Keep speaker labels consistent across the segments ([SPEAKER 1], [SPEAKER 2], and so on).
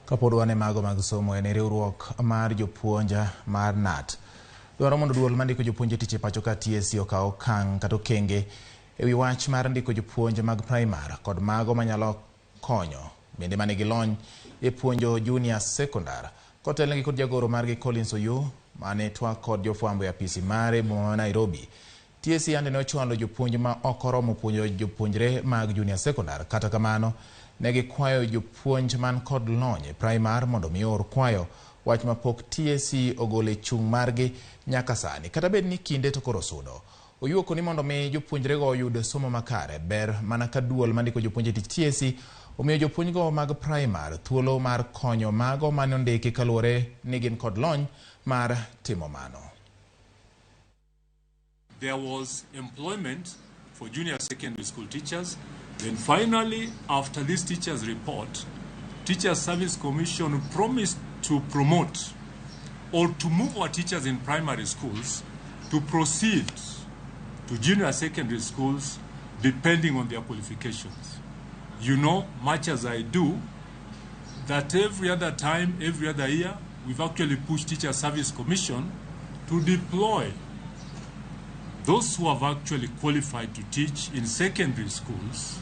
[SPEAKER 1] Kapod wane mago mag somo en riwruok mar jopuonja mar NAT. Dwaro mondo duol mandiko jopuonje tich e pacho ka TSC okaw okang' kata okenge ewi wach mar ndiko jopuonje mag primary kod mago manyalo konyo bende manigi lony e puonjo junior secondary. Kotelnegi kod jagoro margi Collins Oyu mane twak kod jofwambo e apisi mare boma Nairobi. TSC ande ne ochwalo jopuonj ma ok oromo puonjo jopuonjre mag junior secondary. Kata kamano ne gikwayo jopuonj man kod lony e primary mondo mior kwayo wach mapok TSC ogole chung' margi nyaka sani. Kata bed ni kinde to koro sudo. Oyuoko ni mondo mi jopuonjre go oyud somo makare ber mana ka duol mandiko jopuonje tich TSC omiyo jopuonj go mag primary thuolo mar konyo mago mane ondiki kaluwore ni gin kod lony mar timo mano.
[SPEAKER 2] There was employment for junior secondary school teachers. Then finally, after this teachers report, Teachers Service Commission promised to promote or to move our teachers in primary schools to proceed to junior secondary schools depending on their qualifications. You know, much as I do, that every other time, every other year, we've actually pushed Teachers Service Commission to deploy those who have actually qualified to teach in secondary schools,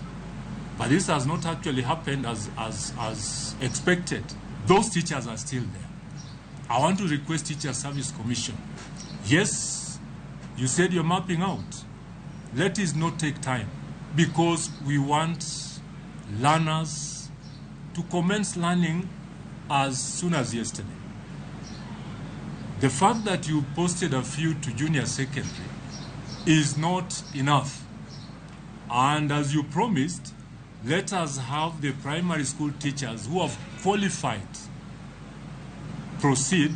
[SPEAKER 2] but this has not actually happened as expected. Those teachers are still there. I want to request Teachers Service Commission. Yes, you said you're mapping out. Let it not take time because we want learners to commence learning as soon as yesterday. The fact that you posted a few to junior secondary is not enough. And as you promised, let us have the primary school teachers who have qualified proceed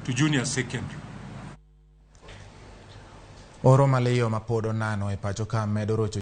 [SPEAKER 2] to junior secondary.
[SPEAKER 1] Oro maliyo mapodo nano e pacho ka medo rocho